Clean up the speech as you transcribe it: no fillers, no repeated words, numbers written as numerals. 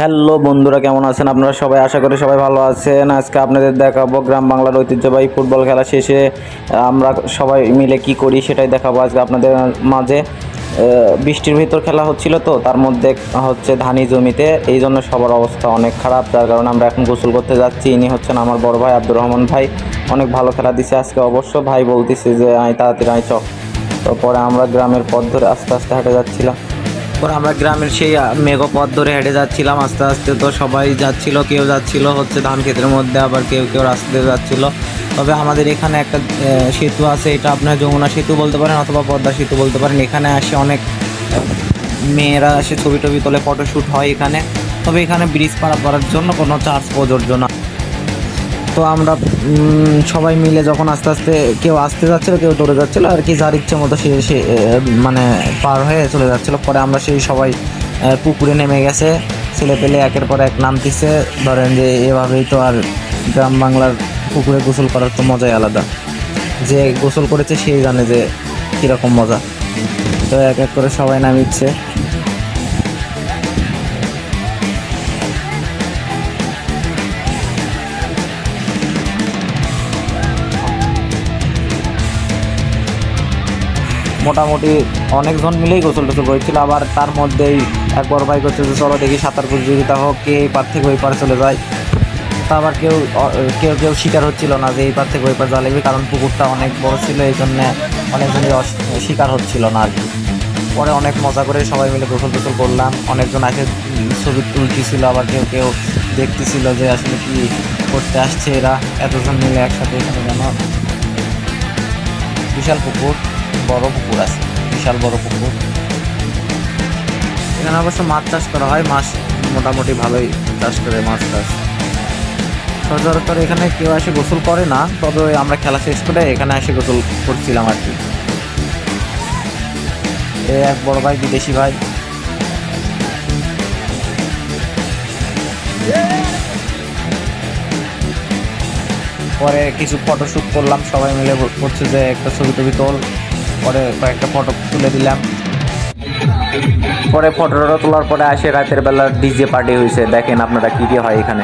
Hello বন্ধুরা, কেমন আছেন আপনারা সবাই? আশা করি সবাই ভালো আছেন। আজকে আপনাদের দেখাবো গ্রাম বাংলার ঐতিহ্যবাহী ফুটবল খেলা শেষে আমরা সবাই মিলে কি করি সেটাই দেখাবো আজকে আপনাদের মাঝে। বৃষ্টির ভিতর খেলা হচ্ছিল, তো তার মধ্যে হচ্ছে ধানি জমিতে, এই জন্য সবার অবস্থা অনেক খারাপ, যার কারণে আমরা এখন গোসল করতে যাচ্ছি। ইনি হচ্ছেন আমার বড় ভাই আব্দুর রহমান ভাই, অনেক ভালো খেলা দিছে আজকে। অবশ্য ভাই বলতেছে যে তাড়াতাড়ি চক। তো পরে আমরা গ্রামের পথ ধরে আস্তে আস্তে হেঁটে যাচ্ছিলাম। পরে আমরা গ্রামের সেই মেঘপথ ধরে হেঁটে যাচ্ছিলাম আস্তে আস্তে। তো সবাই যাচ্ছিল, কেউ যাচ্ছিল হচ্ছে ধান ক্ষেতের মধ্যে, আবার কেউ কেউ রাস্তা দিয়ে যাচ্ছিল। তবে আমাদের এখানে একটা সেতু আছে, এটা আপনার যমুনা সেতু বলতে পারেন অথবা পদ্মা সেতু বলতে পারেন। এখানে আসে অনেক মেয়েরা এসে ছবি টবি তোলে, ফটোশ্যুট হয় এখানে। তবে এখানে ব্রিজ পার করার জন্য কোনো চার্জ প্রযোজ্য না। তো আমরা সবাই মিলে যখন আস্তে আস্তে কেউ আসতে যাচ্ছিলো, কেউ দৌড়ে যাচ্ছিলো আর কি, যার ইচ্ছে মতো সে মানে পার হয়ে চলে যাচ্ছিলো। পরে আমরা সেই সবাই পুকুরে নেমে গেছে, ছেলে পেলে একের পর এক নামতেছে। ধরেন যে এভাবেই তো আর গ্রাম বাংলার পুকুরে গোসল করার তো মজাই আলাদা। যে গোসল করেছে সেই জানে যে কীরকম মজা। তো এক এক করে সবাই নামিচ্ছে। মোটামুটি অনেকজন মিলেই গোসল টোসল করেছিল। আবার তার মধ্যেই এক বড় ভাই করছে যে চলো দেখি সাঁতার প্রতিযোগিতা হোক, কে এই পার থেকে ওই পারে চলে যায়। তা আবার কেউ কেউ কেউ শিকার হচ্ছিল না যে এই পার থেকে ওই পার যাওয়া লাগবে, কারণ পুকুরটা অনেক বড় ছিল, এই জন্যে অনেকজনই শিকার হচ্ছিল না আর কি। পরে অনেক মজা করে সবাই মিলে গোসল টোসল করলাম। অনেকজন এসে ছবি তুলতেছিল, আবার কেউ কেউ দেখতেছিল যে আসলে কি করতে আসছে এরা এতজন মিলে একসাথে। এখানে যেন বিশাল পুকুর, বড় পুকুর আছে, বিশাল বড় পুকুর। এখানে অবশ্য মাছ চাষ করা হয়, মাছ মোটামুটি ভালোই চাষ করে মাছ চাষ। সচরাচর এখানে কেউ এসে গোসল করে না, তবে আমরা খেলা শেষ করে এখানে এসে গোসল করছিলাম আর কি। এক বড় ভাই, বিদেশি ভাই। পরে কিছু ফটোশ্যুট করলাম, সবাই মিলে করছে যে একটা ছবি টবি তোল। পরে কয়েকটা ফটো তুলে দিলাম। পরে ফটোটা তোলার পরে আসে রাতের বেলা ডিজে পার্টি হয়েছে, দেখেন আপনারা কী কী হয় এখানে।